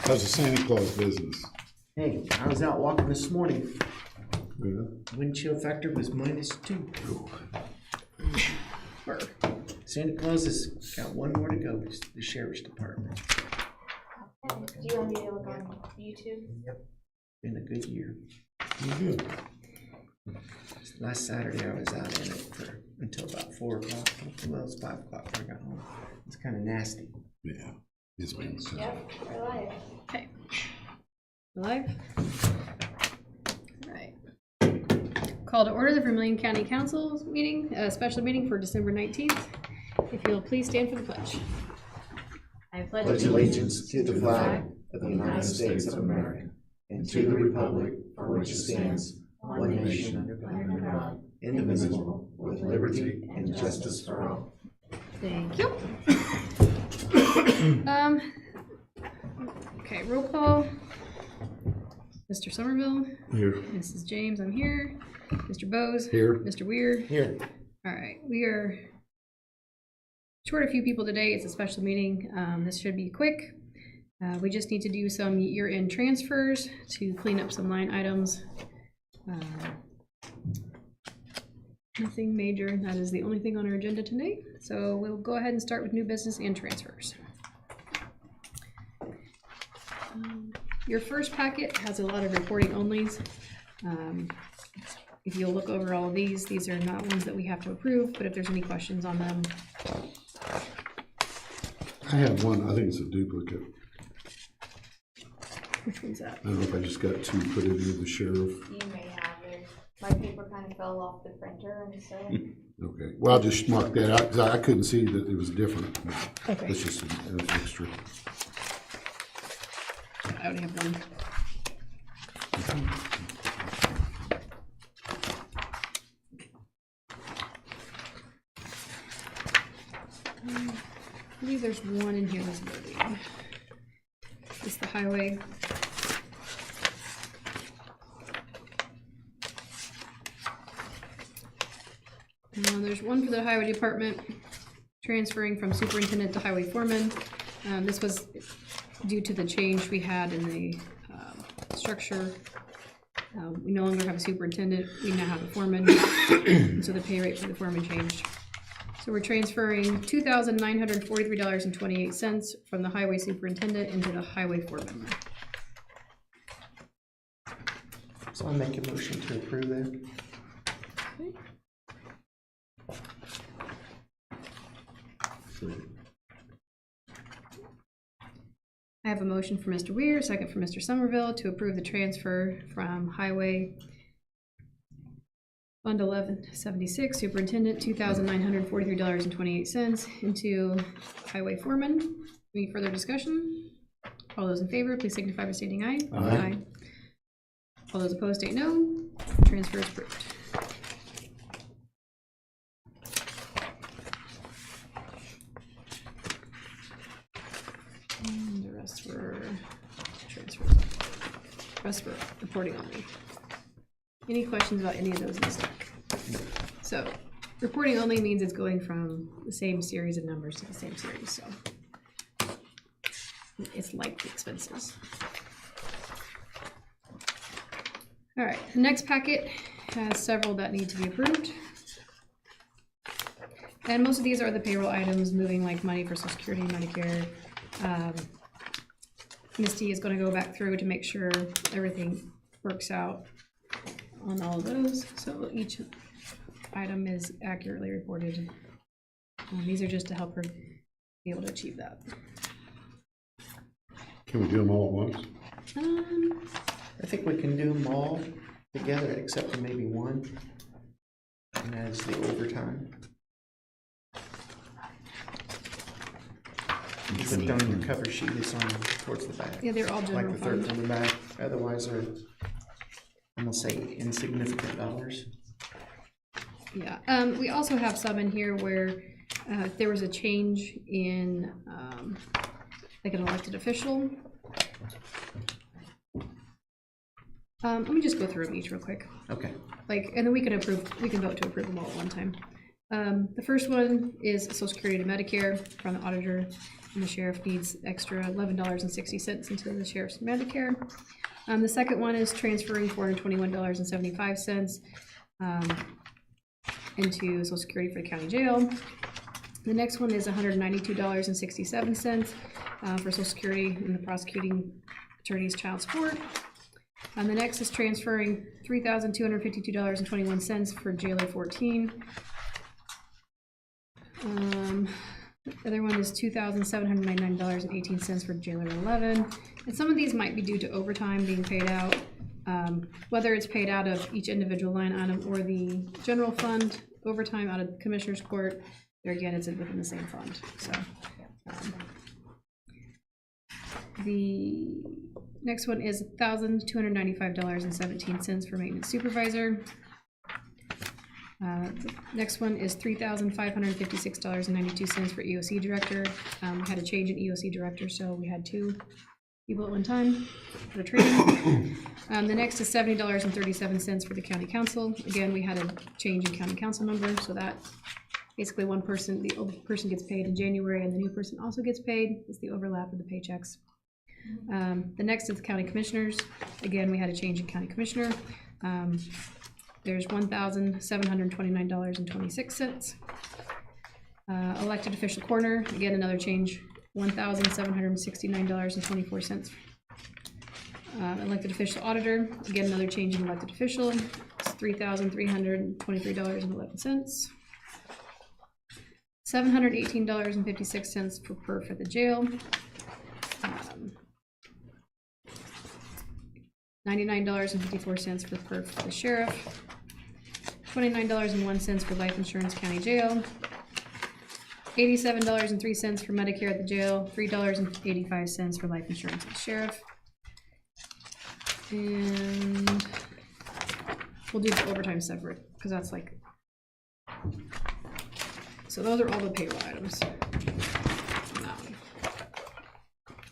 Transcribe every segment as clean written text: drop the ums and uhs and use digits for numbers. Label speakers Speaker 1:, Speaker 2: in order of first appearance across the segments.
Speaker 1: How's the Santa Claus business?
Speaker 2: Hey, I was out walking this morning.
Speaker 1: Good.
Speaker 2: Wind chill factor was -2. Santa Claus has got one more to go, it's the sheriff's department.
Speaker 3: Do you want me to look on YouTube?
Speaker 2: Been a good year.
Speaker 1: Good.
Speaker 2: Last Saturday I was out in it until about 4 o'clock. Well, it's 5 o'clock when I got home. It's kind of nasty.
Speaker 1: Yeah. It's been tough.
Speaker 3: Yep, we're live.
Speaker 4: Okay. Live? Alright. Call to order the Vermilion County Council meeting, a special meeting for December 19th. If you'll please stand for the pledge. I
Speaker 2: Pledge allegiance to the flag of the United States of America and to the republic for which it stands, one nation under God, indivisible, with liberty and justice for all.
Speaker 4: Thank you. Okay, roll call. Mr. Somerville,
Speaker 1: Here.
Speaker 4: Mrs. James, I'm here. Mr. Bose.
Speaker 1: Here.
Speaker 4: Mr. Weir.
Speaker 2: Here.
Speaker 4: All right, we are short a few people today. It's a special meeting. This should be quick. We just need to do some year-end transfers to clean up some line items. Nothing major. That is the only thing on our agenda tonight. So we'll go ahead and start with new business and transfers. Your first packet has a lot of reporting onlys. If you'll look over all of these are not ones that we have to approve, but if there's any questions on them.
Speaker 1: I have one. I think it's a duplicate.
Speaker 4: Which one's that?
Speaker 1: I don't know if I just got two put into the sheriff.
Speaker 3: You may have it. My paper kind of fell off the printer and so.
Speaker 1: Okay. Well, I'll just mark that out because I couldn't see that it was different.
Speaker 4: Okay.
Speaker 1: It's just an extra.
Speaker 4: I only have one. I believe there's one in here that's loading. It's the highway. There's one for the highway department, transferring from superintendent to highway foreman. This was due to the change we had in the structure. We no longer have a superintendent, we now have a foreman, and so the pay rate for the foreman changed. So we're transferring $2,943.28 from the highway superintendent into the highway foreman.
Speaker 2: So I make a motion to approve that.
Speaker 4: Okay. I have a motion for Mr. Weir, second for Mr. Somerville to approve the transfer from Highway Fund 1176 Superintendent $2,943.28 into Highway Foreman. Any further discussion? All those in favor, please signify by stating aye.
Speaker 1: Aye.
Speaker 4: All those opposed state no. Transfer is approved. And the rest were transfers. Rest were reporting only. Any questions about any of those in the stack? So, reporting only means it's going from the same series of numbers to the same series, so it's like the expenses. All right, the next packet has several that need to be approved. And most of these are the payroll items, moving like money for Social Security and Medicare. Misty is going to go back through to make sure everything works out on all of those, so each item is accurately reported. These are just to help her be able to achieve that.
Speaker 1: Can we do them all at once?
Speaker 2: I think we can do them all together except for maybe one, and that is the overtime. You put on your cover sheet, it's on towards the back.
Speaker 4: Yeah, they're all general
Speaker 2: Like the third
Speaker 4: fund.
Speaker 2: from the back, otherwise they're, I'm gonna say insignificant dollars.
Speaker 4: Yeah, we also have some in here where there was a change in like an elected official. Let me just go through them each real quick.
Speaker 2: Okay.
Speaker 4: And then we can vote to approve them all at one time. The first one is Social Security to Medicare from the auditor. and the sheriff needs extra $11.60 into the sheriff's Medicare. The second one is transferring $421.75 into Social Security for the county jail. The next one is $192.67 for Social Security and the prosecuting attorney's child support. The next is transferring $3,252.21 for Jailer 14. The other one is $2,799.18 for Jailer 11. And some of these might be due to overtime being paid out, whether it's paid out of each individual line item or the general fund overtime out of the Commissioner's Court. There again, it's within the same fund. So the next one is $1,295.17 for maintenance supervisor. Next one is $3,556.92 for EOC director. We had a change in EOC director, so we had 2 people at one time for the training. The next is $70.37 for the county council. Again, we had a change in county council member, so that basically one person, the old person gets paid in January and the new person also gets paid. It's the overlap of the paychecks. The next is the county commissioners. Again, we had a change in county commissioner. There's $1,729.26. Elected official coroner, again, another change, $1,769.24. Elected official auditor, again, another change in elected official. It's $3,323.11. $718.56 for PER for the jail. $99.54 for PER for the sheriff. $29.01 for life insurance county jail. $87.03 for Medicare at the jail. $3.85 for life insurance at the sheriff. And we'll do the overtime separate because that's like. So those are all the payroll items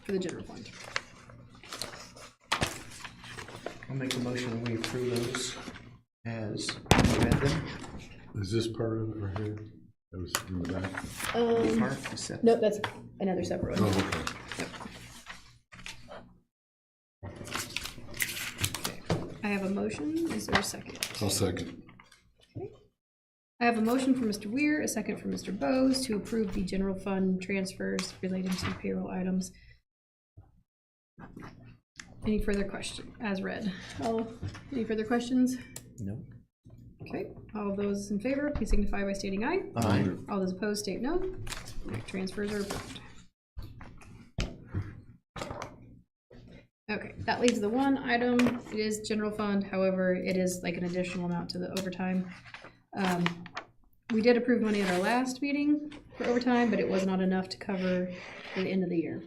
Speaker 4: for the general fund.
Speaker 2: I'll make a motion we approve those as read them.
Speaker 1: Is this part of it right here? That was in the back?
Speaker 2: Mark, you said-
Speaker 4: Nope, that's another separate
Speaker 1: Oh,
Speaker 4: one.
Speaker 1: okay.
Speaker 4: I have a motion. Is there a second?
Speaker 1: I'll second.
Speaker 4: I have a motion for Mr. Weir, a second for Mr. Bose to approve the general fund transfers relating to payroll items. Any further question, as read? Any further questions?
Speaker 2: No.
Speaker 4: Okay, all those in favor, please signify by stating aye.
Speaker 2: Aye.
Speaker 4: All those opposed state no. Transfers are approved. Okay, that leaves the one item. It is general fund, however, it is like an additional amount to the overtime. We did approve money at our last meeting for overtime, but it was not enough to cover for the end of the year.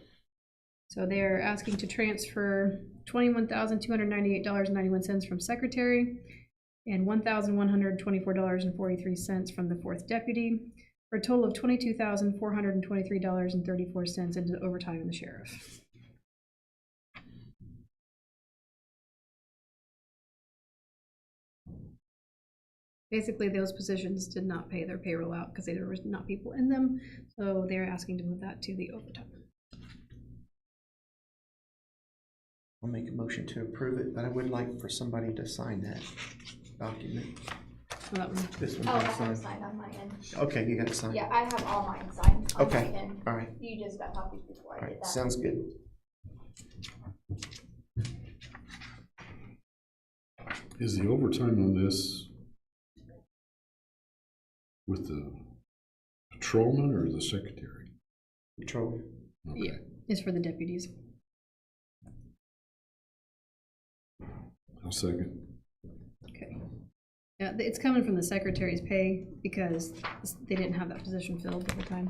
Speaker 4: So they're asking to transfer $21,298.91 from secretary and $1,124.43 from the fourth deputy, for a total of $22,423.34 into overtime in the sheriff. Basically, those positions did not pay their payroll out because there was not people in them, so they're asking to move that to the overtime.
Speaker 2: I'll make a motion to approve it, but I would like for somebody to sign that document.
Speaker 4: So that one.
Speaker 2: This one.
Speaker 3: Oh, I
Speaker 2: can
Speaker 3: have
Speaker 2: sign.
Speaker 3: it signed on my end.
Speaker 2: Okay, you got it signed?
Speaker 3: Yeah, I have all mine signed on my
Speaker 2: Okay,
Speaker 3: end.
Speaker 2: all right,
Speaker 3: You just got copies before
Speaker 2: all
Speaker 3: I
Speaker 2: right,
Speaker 3: did that.
Speaker 2: sounds good.
Speaker 1: Is the overtime on this with the patrolman or the secretary?
Speaker 2: Patrol.
Speaker 1: Okay.
Speaker 4: Yeah, it's for the deputies.
Speaker 1: I'll second.
Speaker 4: Okay. Yeah, it's coming from the secretary's pay because they didn't have that position filled at the time.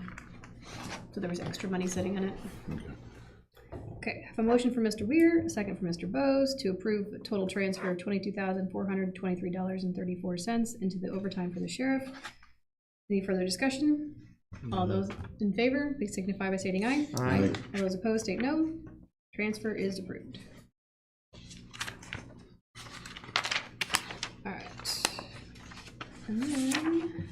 Speaker 4: So there was extra money sitting in it.
Speaker 1: Okay.
Speaker 4: Okay, I have a motion for Mr. Weir, a second for Mr. Bose to approve a total transfer of $22,423.34 into the overtime for the sheriff. Any further discussion? All those in favor, please signify by stating aye.
Speaker 2: Aye.
Speaker 4: All those opposed, state no. Transfer is approved. All right. And then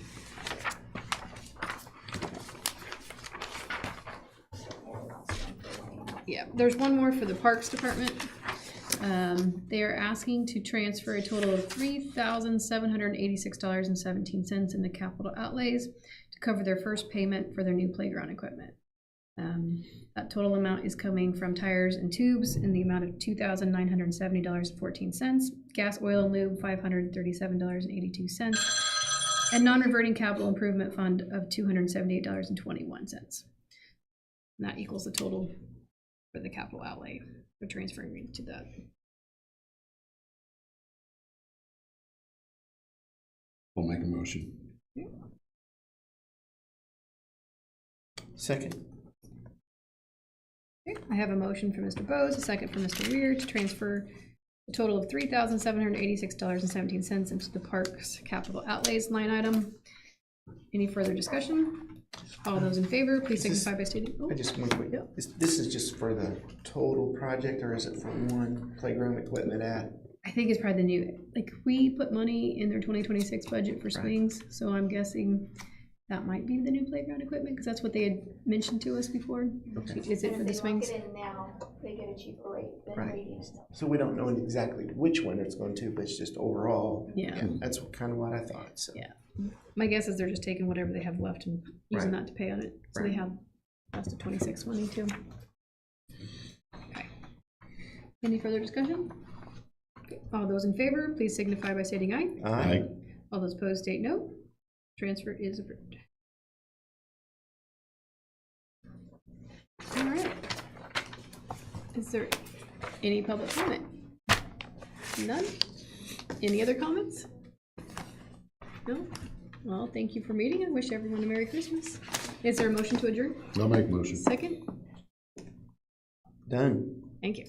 Speaker 4: there's one more for the Parks Department. They are asking to transfer a total of $3,786.17 into capital outlays to cover their first payment for their new playground equipment. That total amount is coming from tires and tubes in the amount of $2,970.14, gas, oil, and lube $537.82, and non-reverting capital improvement fund of $278.21. And that equals the total for the capital outlay. We're transferring into that.
Speaker 1: I'll make a motion.
Speaker 2: Second.
Speaker 4: Okay, I have a motion for Mr. Bose, a second for Mr. Weir to transfer a total of $3,786.17 into the Parks capital outlays line item. Any further discussion? All those in favor, please signify by stating.
Speaker 2: I just one quick.
Speaker 4: Yep.
Speaker 2: This is just for the total project, or is it for one playground equipment at?
Speaker 4: I think it's probably the new, like, we put money in their 2026 budget for swings, so I'm guessing that might be the new playground equipment, because that's what they had mentioned to us before.
Speaker 2: Okay.
Speaker 4: Is it
Speaker 3: And
Speaker 4: for
Speaker 3: if
Speaker 4: the
Speaker 3: they
Speaker 4: swings?
Speaker 3: lock it in now, they get a cheaper rate than
Speaker 2: Right.
Speaker 3: waiting until.
Speaker 2: So we don't know exactly which one it's going to, but it's just overall.
Speaker 4: Yeah.
Speaker 2: That's kind of what I thought. So.
Speaker 4: Yeah. My guess is they're just taking whatever they have left and using
Speaker 2: Right.
Speaker 4: that to pay on it. So they
Speaker 2: Right.
Speaker 4: have last of 26 money too. Okay. Any further discussion? Okay. All those in favor, please signify by stating aye.
Speaker 2: Aye.
Speaker 4: All those opposed state no. Transfer is approved. All right. Is there any public comment? None? Any other comments? No? Well, thank you for meeting. I wish everyone a Merry Christmas. Is there a motion to adjourn?
Speaker 1: I'll make a motion.
Speaker 4: Second?
Speaker 2: Done.
Speaker 4: Thank you.